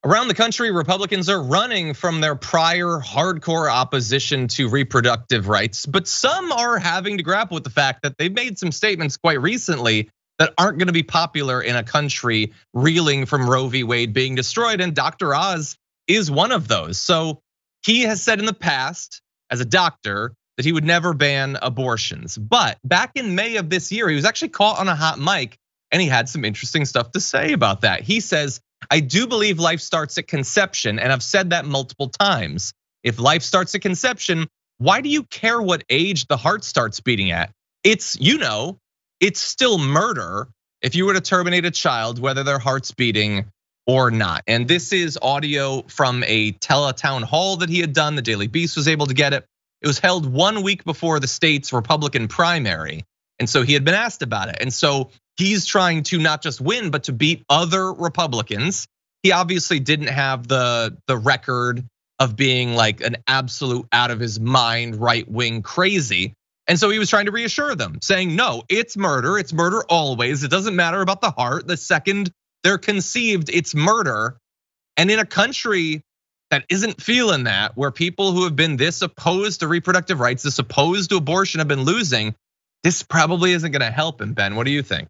Around the country, Republicans are running from their prior hardcore opposition to reproductive rights, but some are having to grapple with the fact that they've made some statements quite recently that aren't gonna be popular in a country reeling from Roe v. Wade being destroyed, and Dr. Oz is one of those. So he has said in the past, as a doctor, that he would never ban abortions. But back in May of this year, he was actually caught on a hot mic and he had some interesting stuff to say about that. He says, I do believe life starts at conception, and I've said that multiple times. If life starts at conception, why do you care what age the heart starts beating at? It's, it's still murder if you were to terminate a child, whether their heart's beating or not. And this is audio from a teletown hall that he had done. The Daily Beast was able to get it. It was held 1 week before the state's Republican primary. And so he had been asked about it. And so he's trying to not just win, but to beat other Republicans. He obviously didn't have the record of being like an absolute out of his mind right-wing crazy. And so he was trying to reassure them, saying, no, it's murder always. It doesn't matter about the heart. The second they're conceived, it's murder. And in a country that isn't feeling that, where people who have been this opposed to reproductive rights, this opposed to abortion have been losing, this probably isn't gonna help him, Ben. What do you think?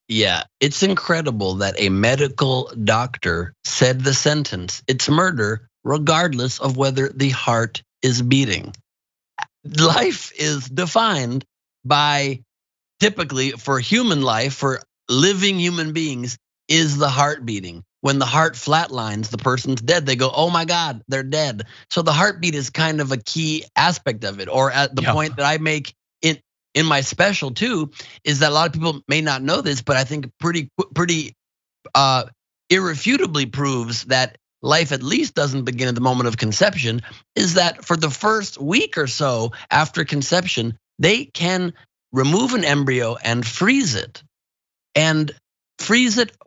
Yeah, it's incredible that a medical doctor said the sentence, it's murder, regardless of whether the heart is beating. Life is defined by, typically for human life, for living human beings, is the heart beating. When the heart flatlines, the person's dead. They go, oh my God, they're dead. So the heartbeat is kind of a key aspect of it. Or at the point that I make in my special too, is that a lot of people may not know this, but I think pretty irrefutably proves that life at least doesn't begin at the moment of conception, is that for the first week or so after conception, they can remove an embryo and freeze it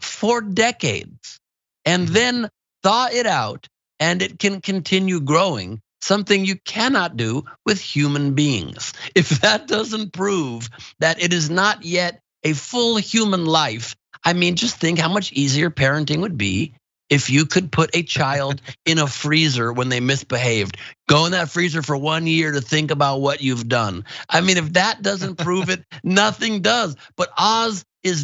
for decades, and then thaw it out, and it can continue growing, something you cannot do with human beings. If that doesn't prove that it is not yet a full human life, I mean, just think how much easier parenting would be if you could put a child in a freezer when they misbehaved. Go in that freezer for 1 year to think about what you've done. I mean, if that doesn't prove it, nothing does. But Oz is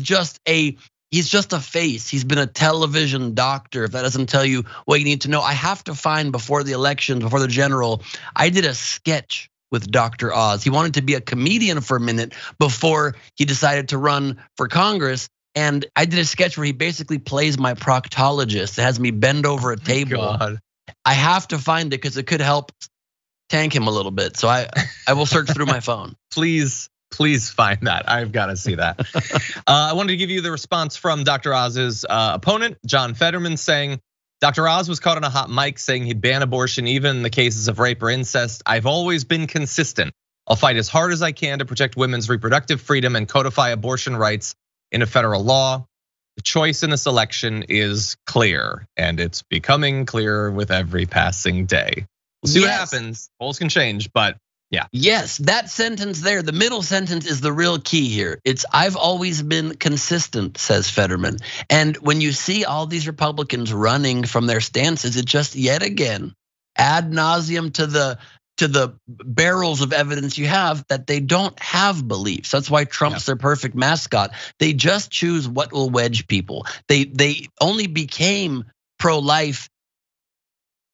he's just a face. He's been a television doctor. If that doesn't tell you what you need to know, I have to find before the election, before the general, I did a sketch with Dr. Oz. He wanted to be a comedian for a minute before he decided to run for Congress. And I did a sketch where he basically plays my proctologist. It has me bend over a table. God. I have to find it because it could help tank him a little bit. So I will search through my phone. Please find that. I've got to see that. I wanted to give you the response from Dr. Oz's opponent, John Fetterman, saying, Dr. Oz was caught on a hot mic saying he'd ban abortion even in the cases of rape or incest. I've always been consistent. I'll fight as hard as I can to protect women's reproductive freedom and codify abortion rights in a federal law. The choice in this election is clear, and it's becoming clearer with every passing day. We'll see what happens. Polls can change, but yeah. Yes, that sentence there, the middle sentence is the real key here. It's I've always been consistent, says Fetterman. And when you see all these Republicans running from their stances, it just yet again ad nauseum to the barrels of evidence you have that they don't have beliefs. That's why Trump's their perfect mascot. They just choose what will wedge people. They only became pro-life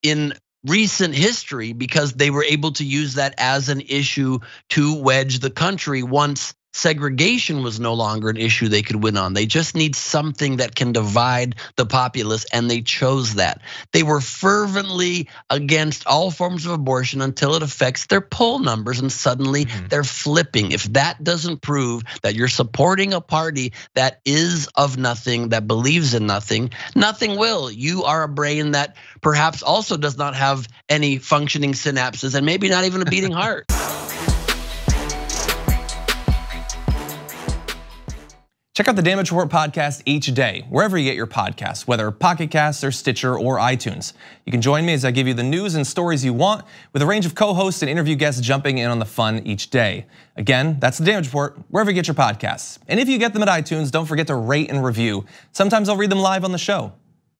in recent history because they were able to use that as an issue to wedge the country once segregation was no longer an issue they could win on. They just need something that can divide the populace, and they chose that. They were fervently against all forms of abortion until it affects their poll numbers, and suddenly they're flipping. If that doesn't prove that you're supporting a party that is of nothing, that believes in nothing, nothing will. You are a brain that perhaps also does not have any functioning synapses and maybe not even a beating heart. Check out the Damage Report podcast each day, wherever you get your podcasts, whether Pocket Casts or Stitcher or iTunes. You can join me as I give you the news and stories you want, with a range of co-hosts and interview guests jumping in on the fun each day. Again, that's the Damage Report, wherever you get your podcasts. And if you get them at iTunes, don't forget to rate and review. Sometimes I'll read them live on the show.